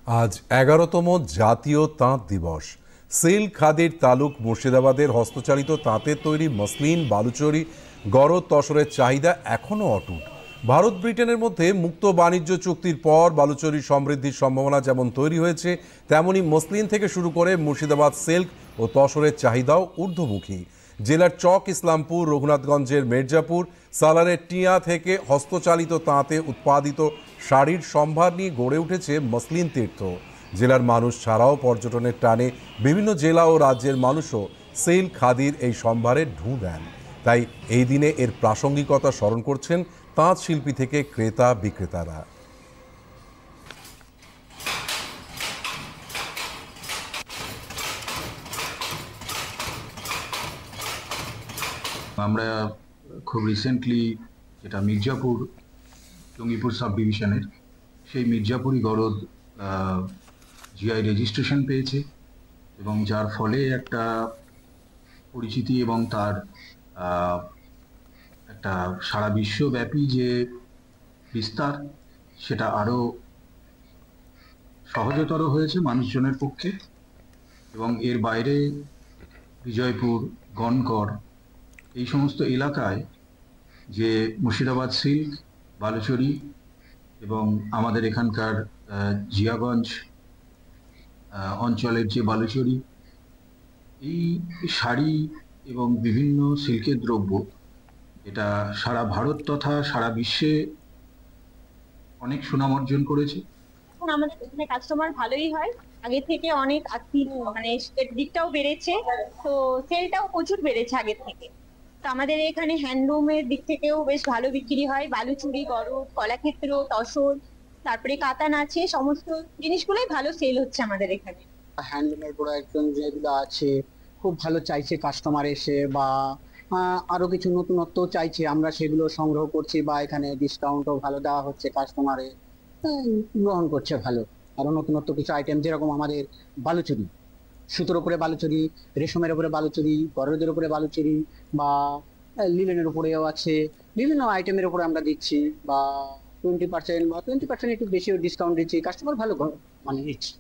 আজ ১১তম জাতীয় তাঁত দিবস। সিল্ক খাদির তালুক মুর্শিদাবাদের হস্তচালিত তাঁতের তৈরি মসলিন, বালুচরী, গরদ তসরের চাহিদা এখনও অটুট। ভারত ব্রিটেনের মধ্যে মুক্ত বাণিজ্য চুক্তির পর বালুচরীর সমৃদ্ধির সম্ভাবনা যেমন তৈরি হয়েছে, তেমনি মসলিন থেকে শুরু করে মুর্শিদাবাদ সিল্ক ও তসরের চাহিদাও ঊর্ধ্বমুখী। জেলার চক, ইসলামপুর, রঘুনাথগঞ্জের মির্জাপুর, সালারের টিয়া থেকে হস্তচালিত তাঁতে উৎপাদিত শাড়ির সম্ভার নিয়ে গড়ে উঠেছে মসলিন তীর্থ। জেলার মানুষ ছাড়াও পর্যটনের টানে বিভিন্ন জেলা ও রাজ্যের মানুষও সিল্ক খাদির এই সম্ভারে ঢুঁ দেন। তাই এই দিনে এর প্রাসঙ্গিকতা স্মরণ করছেন তাঁত শিল্পী থেকে ক্রেতা বিক্রেতারা। আমরা খুব রিসেন্টলি যেটা মির্জাপুর জঙ্গিপুর সাব ডিভিশনের সেই মির্জাপুরি গরদ জিআই রেজিস্ট্রেশন পেয়েছে এবং যার ফলে একটা পরিচিতি এবং তার একটা সারা বিশ্বব্যাপী যে বিস্তার সেটা আরও সহজতর হয়েছে মানুষজনের পক্ষে। এবং এর বাইরে বিজয়পুর, গনগড় এই সমস্ত এলাকায় যে মুর্শিদাবাদ সিল্ক, বালুচরী এবং আমাদের এখানকার জিয়াগঞ্জ অঞ্চলের যে বালুচরী, এই শাড়ি এবং বিভিন্ন সিল্কের দ্রব্য এটা সারা ভারত তথা সারা বিশ্বে অনেক সুনাম অর্জন করেছে। এখন আমাদের এখানে কাস্টমার ভালোই হয়, আগে থেকে অনেক মানে দিকটাও বেড়েছে, তো সেলটাও প্রচুর বেড়েছে আগের থেকে। তো আমাদের এখানে হ্যান্ডলুমের দিক থেকেও বেশ ভালো বিক্রি হয়, বালুচুরি, গরদ, কলাক্ষেত্র, তসর, তারপরে কাতান আছে, সমস্ত জিনিসগুলোই ভালো সেল হচ্ছে আমাদের এখানে। হ্যান্ডলুমের প্রোডাক্ট যেগুলো আছে খুব ভালো চাইছে কাস্টমার এসে, বা আরো কিছু নতুনত্ব চাইছে, আমরা সেগুলো সংগ্রহ করছি, বা এখানে ডিসকাউন্টও ভালো দেওয়া হচ্ছে, কাস্টমারে গ্রহণ করছে ভালো। আরো নতুনত্ব কিছু আইটেম যেরকম আমাদের বালুচরী, সুতোর উপরে বালুচরী, রেশমের উপরে বালুচরী, গরদের উপরে বালুচরী, বা লিলেনের উপরেও আছে, বিভিন্ন আইটেমের উপরে আমরা দিচ্ছি, বা 20% বা 20% একটু বেশি ডিসকাউন্ট দিচ্ছি, কাস্টমার ভালো মানে নিচ্ছে।